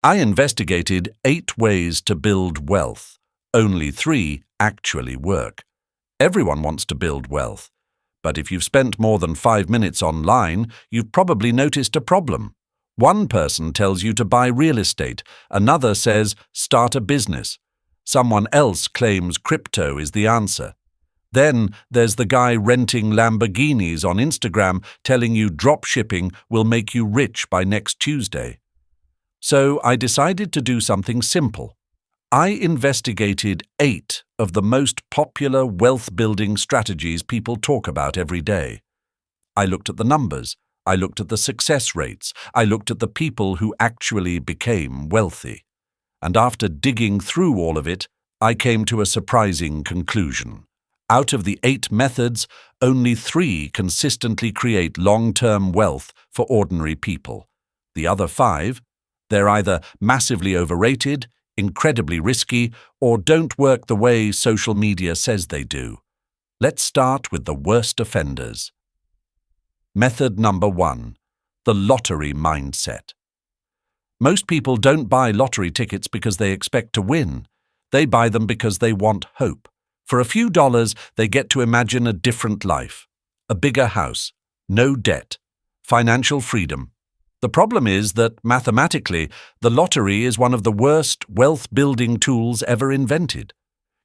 I investigated 8 ways to build wealth. Only 3 actually work. Everyone wants to build wealth. But if you've spent more than 5 minutes online, you've probably noticed a problem. One person tells you to buy real estate, another says start a business. Someone else claims crypto is the answer. Then there's the guy renting Lamborghinis on Instagram telling you dropshipping will make you rich by next Tuesday. So I decided to do something simple. I investigated 8 of the most popular wealth-building strategies people talk about every day. I looked at the numbers, I looked at the success rates, I looked at the people who actually became wealthy. And after digging through all of it, I came to a surprising conclusion. Out of the 8 methods, only 3 consistently create long-term wealth for ordinary people. The other 5, they're either massively overrated, incredibly risky, or don't work the way social media says they do. Let's start with the worst offenders. Method number 1. The lottery mindset. Most people don't buy lottery tickets because they expect to win. They buy them because they want hope. For a few dollars, they get to imagine a different life. A bigger house, no debt, financial freedom. The problem is that, mathematically, the lottery is one of the worst wealth-building tools ever invented.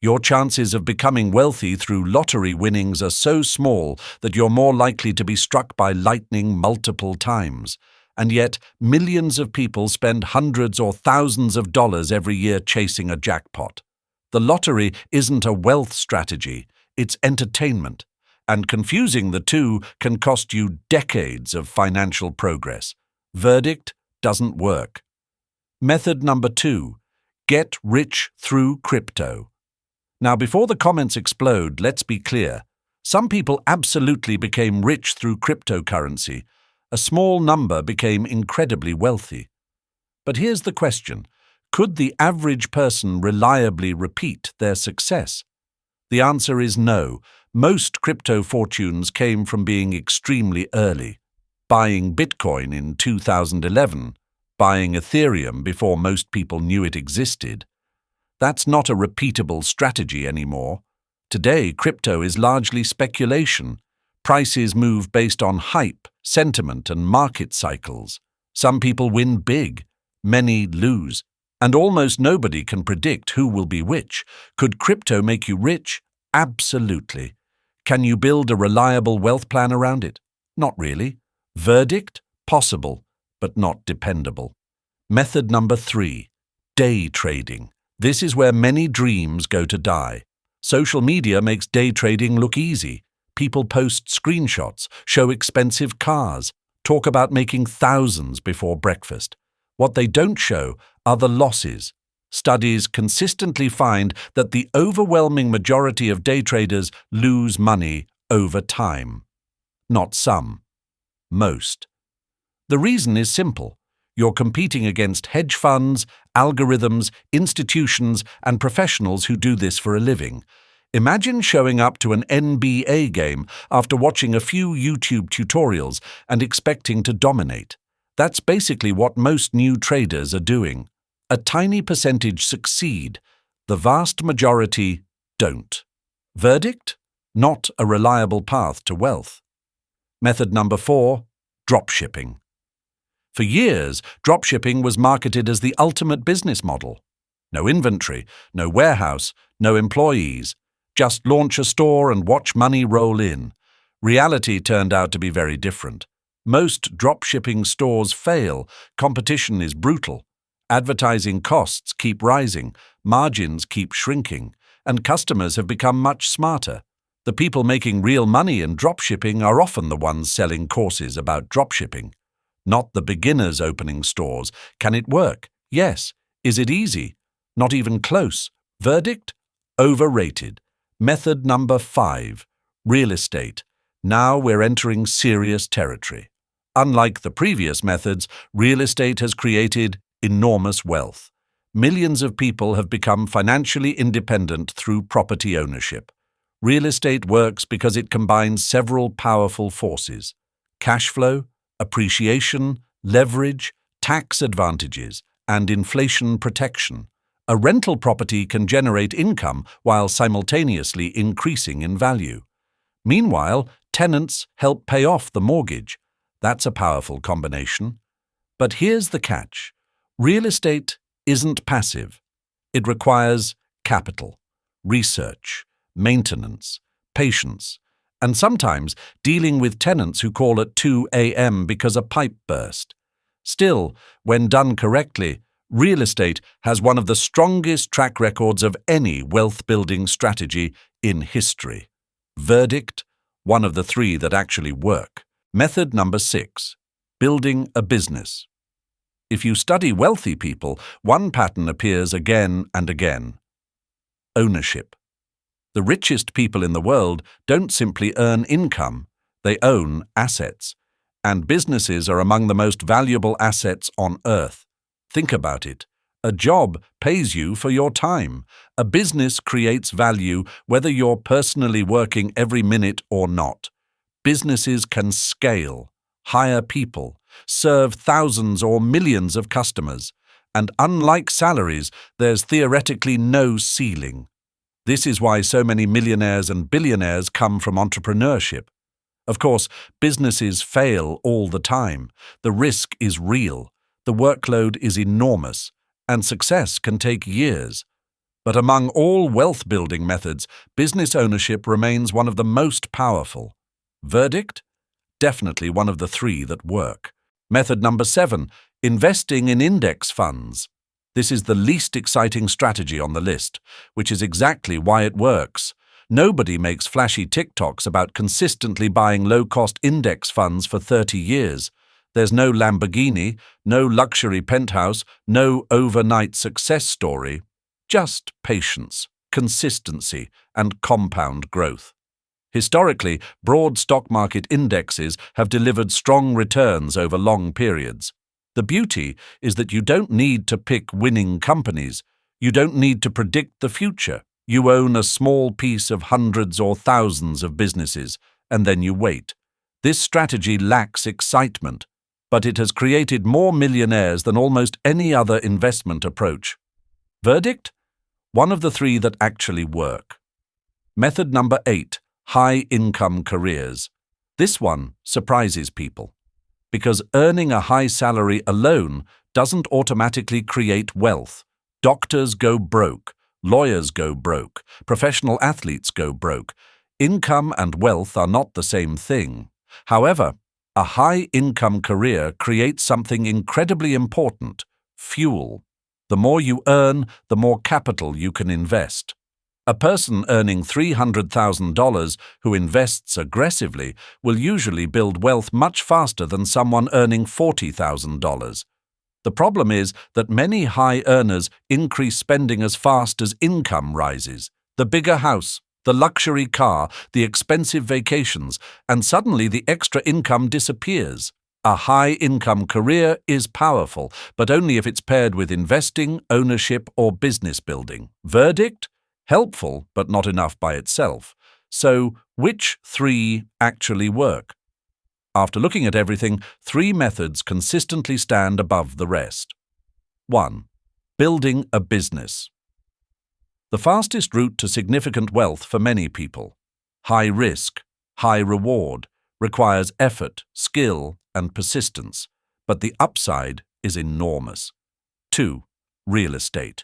Your chances of becoming wealthy through lottery winnings are so small that you're more likely to be struck by lightning multiple times. And yet, millions of people spend hundreds or thousands of dollars every year chasing a jackpot. The lottery isn't a wealth strategy, it's entertainment. And confusing the two can cost you decades of financial progress. Verdict: doesn't work. Method number 2. Get rich through crypto. Now, before the comments explode, let's be clear. Some people absolutely became rich through cryptocurrency. A small number became incredibly wealthy. But here's the question. Could the average person reliably repeat their success? The answer is no. Most crypto fortunes came from being extremely early. Buying Bitcoin in 2011, buying Ethereum before most people knew it existed. That's not a repeatable strategy anymore. Today, crypto is largely speculation. Prices move based on hype, sentiment, and market cycles. Some people win big, many lose, and almost nobody can predict who will be which. Could crypto make you rich? Absolutely. Can you build a reliable wealth plan around it? Not really. Verdict: possible, but not dependable. Method number 3. Day trading. This is where many dreams go to die. Social media makes day trading look easy. People post screenshots, show expensive cars, talk about making thousands before breakfast. What they don't show are the losses. Studies consistently find that the overwhelming majority of day traders lose money over time. Not some. Most. The reason is simple. You're competing against hedge funds, algorithms, institutions, and professionals who do this for a living. Imagine showing up to an NBA game after watching a few YouTube tutorials and expecting to dominate. That's basically what most new traders are doing. A tiny percentage succeed. The vast majority don't. Verdict: not a reliable path to wealth. Method number 4. Dropshipping. For years, dropshipping was marketed as the ultimate business model. No inventory, no warehouse, no employees. Just launch a store and watch money roll in. Reality turned out to be very different. Most dropshipping stores fail, competition is brutal. Advertising costs keep rising, margins keep shrinking, and customers have become much smarter. The people making real money in dropshipping are often the ones selling courses about dropshipping. Not the beginners opening stores. Can it work? Yes. Is it easy? Not even close. Verdict: overrated. Method number 5. Real estate. Now we're entering serious territory. Unlike the previous methods, real estate has created enormous wealth. Millions of people have become financially independent through property ownership. Real estate works because it combines several powerful forces: cash flow, appreciation, leverage, tax advantages, and inflation protection. A rental property can generate income while simultaneously increasing in value. Meanwhile, tenants help pay off the mortgage. That's a powerful combination. But here's the catch. Real estate isn't passive. It requires capital, research, maintenance, patience, and sometimes dealing with tenants who call at 2 a.m. because a pipe burst. Still, when done correctly, real estate has one of the strongest track records of any wealth-building strategy in history. Verdict: one of the three that actually work. Method number 6. Building a business. If you study wealthy people, one pattern appears again and again. Ownership. The richest people in the world don't simply earn income, they own assets. And businesses are among the most valuable assets on earth. Think about it. A job pays you for your time. A business creates value whether you're personally working every minute or not. Businesses can scale, hire people, serve thousands or millions of customers. And unlike salaries, there's theoretically no ceiling. This is why so many millionaires and billionaires come from entrepreneurship. Of course, businesses fail all the time. The risk is real. The workload is enormous, and success can take years. But among all wealth-building methods, business ownership remains one of the most powerful. Verdict? Definitely one of the three that work. Method number 7, investing in index funds. This is the least exciting strategy on the list, which is exactly why it works. Nobody makes flashy TikToks about consistently buying low-cost index funds for 30 years. There's no Lamborghini, no luxury penthouse, no overnight success story. Just patience, consistency, and compound growth. Historically, broad stock market indexes have delivered strong returns over long periods. The beauty is that you don't need to pick winning companies. You don't need to predict the future. You own a small piece of hundreds or thousands of businesses, and then you wait. This strategy lacks excitement, but it has created more millionaires than almost any other investment approach. Verdict? One of the three that actually work. Method number 8, high-income careers. This one surprises people, because earning a high salary alone doesn't automatically create wealth. Doctors go broke. Lawyers go broke. Professional athletes go broke. Income and wealth are not the same thing. However, a high-income career creates something incredibly important: fuel. The more you earn, the more capital you can invest. A person earning $300,000 who invests aggressively will usually build wealth much faster than someone earning $40,000. The problem is that many high earners increase spending as fast as income rises. The bigger house, the luxury car, the expensive vacations, and suddenly the extra income disappears. A high-income career is powerful, but only if it's paired with investing, ownership, or business building. Verdict? Helpful, but not enough by itself. So, which three actually work? After looking at everything, 3 methods consistently stand above the rest. 1. Building a business. The fastest route to significant wealth for many people. High risk, high reward, requires effort, skill, and persistence, but the upside is enormous. 2. Real estate.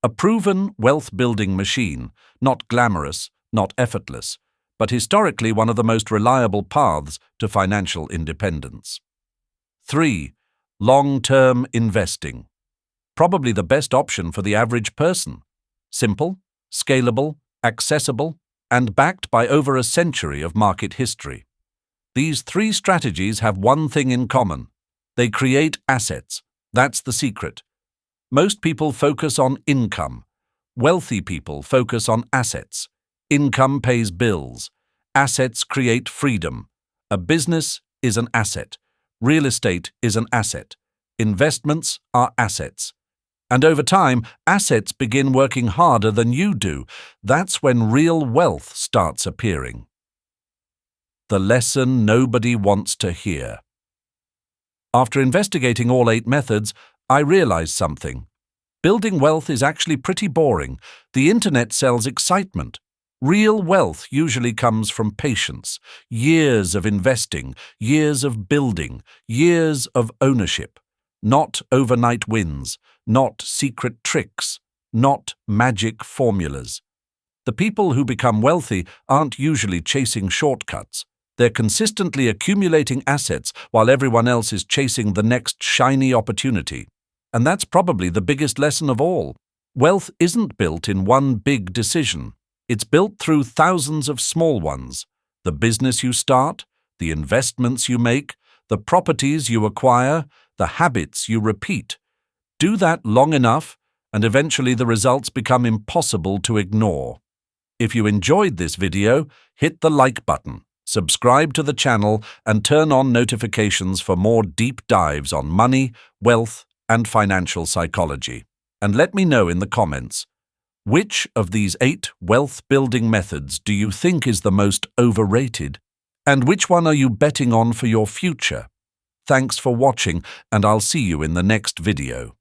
A proven wealth-building machine, not glamorous, not effortless, but historically one of the most reliable paths to financial independence. 3. Long-term investing. Probably the best option for the average person. Simple, scalable, accessible, and backed by over a century of market history. These 3 strategies have one thing in common. They create assets. That's the secret. Most people focus on income. Wealthy people focus on assets. Income pays bills. Assets create freedom. A business is an asset. Real estate is an asset. Investments are assets. And over time, assets begin working harder than you do. That's when real wealth starts appearing. The lesson nobody wants to hear. After investigating all 8 methods, I realized something. Building wealth is actually pretty boring. The internet sells excitement. Real wealth usually comes from patience, years of investing, years of building, years of ownership. Not overnight wins, not secret tricks, not magic formulas. The people who become wealthy aren't usually chasing shortcuts. They're consistently accumulating assets while everyone else is chasing the next shiny opportunity. And that's probably the biggest lesson of all. Wealth isn't built in one big decision. It's built through thousands of small ones. The business you start, the investments you make, the properties you acquire, the habits you repeat. Do that long enough, and eventually the results become impossible to ignore. If you enjoyed this video, hit the like button, subscribe to the channel, and turn on notifications for more deep dives on money, wealth, and financial psychology. And let me know in the comments, which of these 8 wealth-building methods do you think is the most overrated? And which one are you betting on for your future? Thanks for watching, and I'll see you in the next video.